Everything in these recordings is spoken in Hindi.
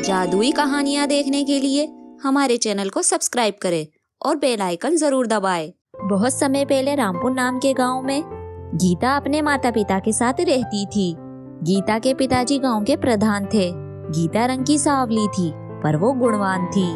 जादुई कहानियाँ देखने के लिए हमारे चैनल को सब्सक्राइब करें और बेल आइकन जरूर दबाएं। बहुत समय पहले रामपुर नाम के गांव में गीता अपने माता पिता के साथ रहती थी। गीता के पिताजी गांव के प्रधान थे। गीता रंग की सांवली थी, पर वो गुणवान थी,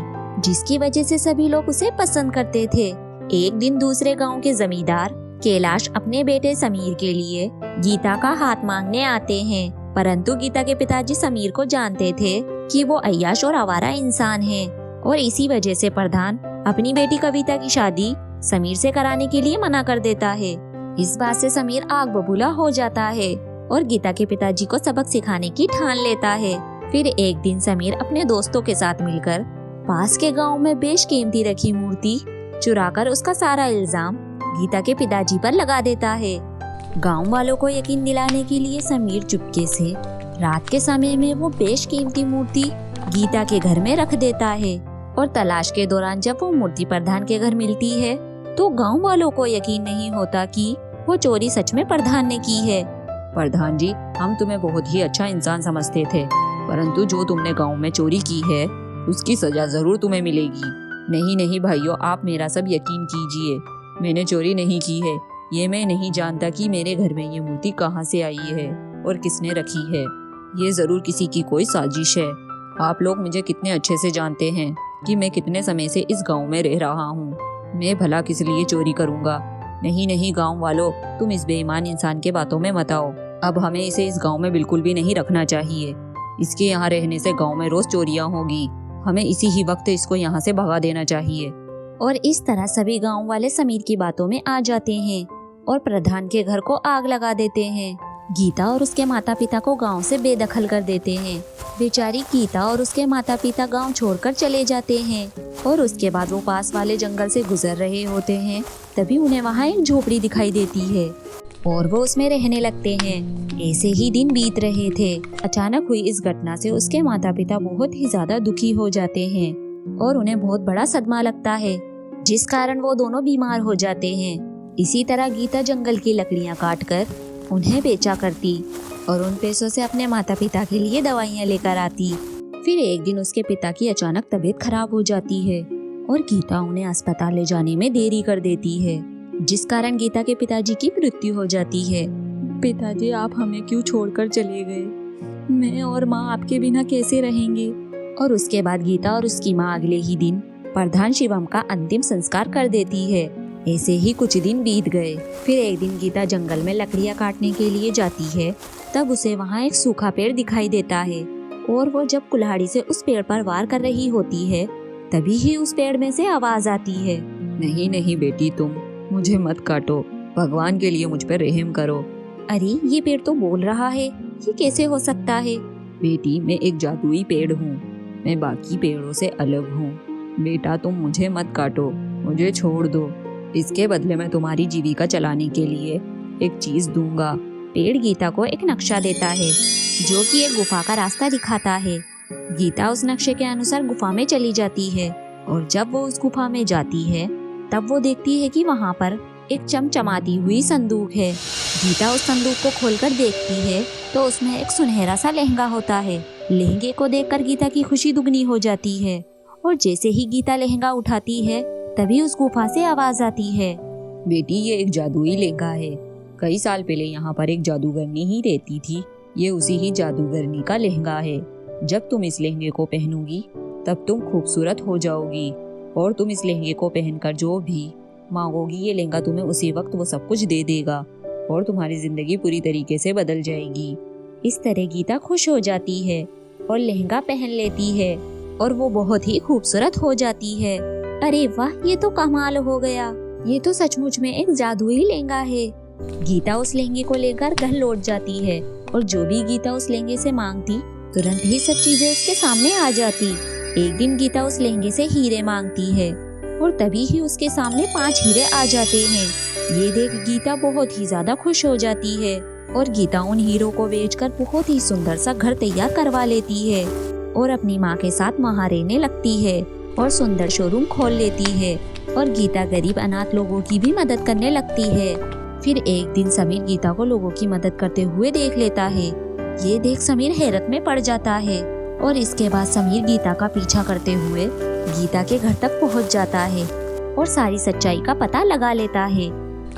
जिसकी वजह से सभी लोग उसे पसंद करते थे। एक दिन दूसरे गांव के जमींदार कैलाश अपने बेटे समीर के लिए गीता का हाथ मांगने आते हैं, परंतु गीता के पिताजी समीर को जानते थे कि वो अय्याश और आवारा इंसान है, और इसी वजह से प्रधान अपनी बेटी कविता की शादी समीर से कराने के लिए मना कर देता है। इस बात से समीर आग बबूला हो जाता है और गीता के पिताजी को सबक सिखाने की ठान लेता है। फिर एक दिन समीर अपने दोस्तों के साथ मिलकर पास के गांव में बेशकीमती रखी मूर्ति चुराकर उसका सारा इल्जाम गीता के पिताजी पर लगा देता है। गांव वालों को यकीन दिलाने के लिए समीर चुपके से रात के समय में वो बेशकीमती मूर्ति गीता के घर में रख देता है, और तलाश के दौरान जब वो मूर्ति प्रधान के घर मिलती है तो गांव वालों को यकीन नहीं होता कि वो चोरी सच में प्रधान ने की है। प्रधान जी, हम तुम्हें बहुत ही अच्छा इंसान समझते थे, परंतु जो तुमने गांव में चोरी की है उसकी सजा जरूर तुम्हें मिलेगी। नहीं नहीं भाइयों, आप मेरा सब यकीन कीजिए, मैंने चोरी नहीं की है। ये मैं नहीं जानता कि मेरे घर में ये मूर्ति कहाँ से आई है और किसने रखी है। ये जरूर किसी की कोई साजिश है। आप लोग मुझे कितने अच्छे से जानते हैं कि मैं कितने समय से इस गांव में रह रहा हूँ। मैं भला किस लिए चोरी करूँगा। नहीं नहीं गांव वालों, तुम इस बेईमान इंसान के बातों में मत आओ। अब हमें इसे इस गांव में बिल्कुल भी नहीं रखना चाहिए। इसके यहाँ रहने से गांव में रोज चोरियां होगी। हमें इसी ही वक्त इसको यहाँ से भगा देना चाहिए। और इस तरह सभी गांव वाले समीर की बातों में आ जाते हैं और प्रधान के घर को आग लगा देते हैं। गीता और उसके माता पिता को गांव से बेदखल कर देते हैं। बेचारी गीता और उसके माता पिता गांव छोड़कर चले जाते हैं, और उसके बाद वो पास वाले जंगल से गुजर रहे होते हैं। तभी उन्हें वहाँ एक झोपड़ी दिखाई देती है और वो उसमें रहने लगते हैं। ऐसे ही दिन बीत रहे थे। अचानक हुई इस घटना से उसके माता पिता बहुत ही ज्यादा दुखी हो जाते हैं और उन्हें बहुत बड़ा सदमा लगता है, जिस कारण वो दोनों बीमार हो जाते हैं। इसी तरह गीता जंगल की लकड़ियाँ काटकर उन्हें बेचा करती और उन पैसों से अपने माता पिता के लिए दवाइयाँ लेकर आती। फिर एक दिन उसके पिता की अचानक तबीयत खराब हो जाती है और गीता उन्हें अस्पताल ले जाने में देरी कर देती है, जिस कारण गीता के पिताजी की मृत्यु हो जाती है। पिताजी, आप हमें क्यों छोड़कर चले गए? मैं और माँ आपके बिना कैसे रहेंगे? और उसके बाद गीता और उसकी माँ अगले ही दिन प्रधान शिवम का अंतिम संस्कार कर देती है। ऐसे ही कुछ दिन बीत गए। फिर एक दिन गीता जंगल में लकड़ियाँ काटने के लिए जाती है। तब उसे वहाँ एक सूखा पेड़ दिखाई देता है, और वो जब कुल्हाड़ी से उस पेड़ पर वार कर रही होती है तभी ही उस पेड़ में से आवाज आती है, नहीं नहीं बेटी, तुम मुझे मत काटो, भगवान के लिए मुझ पर रहम करो। अरे ये पेड़ तो बोल रहा है, ये कैसे हो सकता है? बेटी, मैं एक जादुई पेड़ हूँ, मैं बाकी पेड़ों से अलग हूँ। बेटा, तुम मुझे मत काटो, मुझे छोड़ दो। इसके बदले मैं तुम्हारी जीविका चलाने के लिए एक चीज दूंगा। पेड़ गीता को एक नक्शा देता है जो कि एक गुफा का रास्ता दिखाता है। गीता उस नक्शे के अनुसार गुफा में चली जाती है, और जब वो उस गुफा में जाती है तब वो देखती है कि वहाँ पर एक चमचमाती हुई संदूक है। गीता उस संदूक को खोलकर देखती है तो उसमें एक सुनहरा सा लहंगा होता है। लहंगे को देखकर गीता की खुशी दुगनी हो जाती है, और जैसे ही गीता लहंगा उठाती है तभी उस गुफा से आवाज आती है, बेटी, ये एक जादुई लहंगा है। कई साल पहले यहाँ पर एक जादूगरनी ही रहती थी। ये उसी ही जादूगरनी का लहंगा है। जब तुम इस लहंगे को पहनोगी तब तुम खूबसूरत हो जाओगी, और तुम इस लहंगे को पहनकर जो भी मांगोगी ये लहंगा तुम्हें उसी वक्त वो सब कुछ दे देगा, और तुम्हारी जिंदगी पूरी तरीके से बदल जाएगी। इस तरह गीता खुश हो जाती है और लहंगा पहन लेती है, और वो बहुत ही खूबसूरत हो जाती है। अरे वाह, ये तो कमाल हो गया, ये तो सचमुच में एक जादुई लहंगा है। गीता उस लहंगे को लेकर घर लौट जाती है, और जो भी गीता उस लहंगे से मांगती तुरंत ही सब चीजें उसके सामने आ जाती। एक दिन गीता उस लहंगे से हीरे मांगती है, और तभी ही उसके सामने 5 हीरे आ जाते हैं। ये देख गीता बहुत ही ज्यादा खुश हो जाती है, और गीता उन हीरों को बेचकर बहुत ही सुंदर सा घर तैयार करवा लेती है, और अपनी माँ के साथ वहाँ रहने लगती है और सुंदर शोरूम खोल लेती है। और गीता गरीब अनाथ लोगों की भी मदद करने लगती है। फिर एक दिन समीर गीता को लोगों की मदद करते हुए देख लेता है। ये देख समीर हैरत में पड़ जाता है और इसके बाद समीर गीता का पीछा करते हुए गीता के घर तक पहुंच जाता है और सारी सच्चाई का पता लगा लेता है।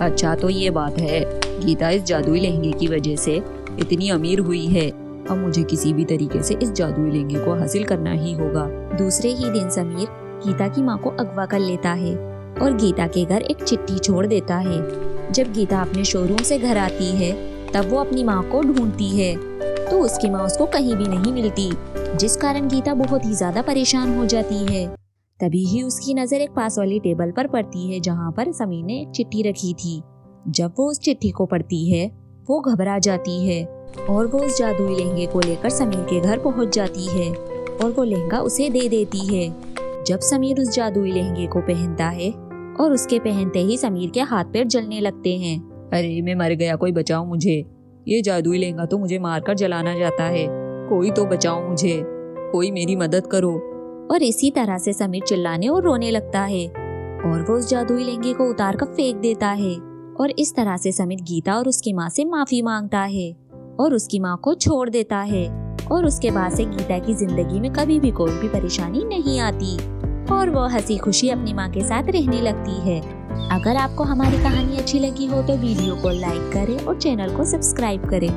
अच्छा तो ये बात है, गीता इस जादुई लहंगे की वजह से इतनी अमीर हुई है। अब मुझे किसी भी तरीके से इस जादुई लहंगे को हासिल करना ही होगा। दूसरे ही दिन समीर गीता की माँ को अगवा कर लेता है और गीता के घर एक चिट्ठी छोड़ देता है। जब गीता अपने शोरूम से घर आती है तब वो अपनी माँ को ढूंढती है तो उसकी माँ उसको कहीं भी नहीं मिलती, जिस कारण गीता बहुत ही ज्यादा परेशान हो जाती है। तभी ही उसकी नजर एक पास वाली टेबल पर पड़ती है जहाँ पर समीर ने एक चिट्ठी रखी थी। जब वो उस चिट्ठी को पढ़ती है वो घबरा जाती है और वो उस जादुई लहंगे को लेकर समीर के घर पहुँच जाती है और वो लहंगा उसे दे देती है। जब समीर उस जादुई लहंगे को पहनता है और उसके पहनते ही समीर के हाथ पैर जलने लगते हैं। अरे मैं मर गया, कोई बचाओ मुझे, ये जादुई लहंगा तो मुझे मारकर जलाना चाहता है, कोई तो बचाओ मुझे, कोई मेरी मदद करो। और इसी तरह से समीर चिल्लाने और रोने लगता है और वो उस जादुई लहंगे को उतार कर फेंक देता है। और इस तरह से समीर गीता और उसकी माँ से माफी मांगता है और उसकी माँ को छोड़ देता है और उसके बाद से गीता की जिंदगी में कभी भी कोई भी परेशानी नहीं आती और वो हंसी खुशी अपनी माँ के साथ रहने लगती है। अगर आपको हमारी कहानी अच्छी लगी हो तो वीडियो को लाइक करें और चैनल को सब्सक्राइब करें।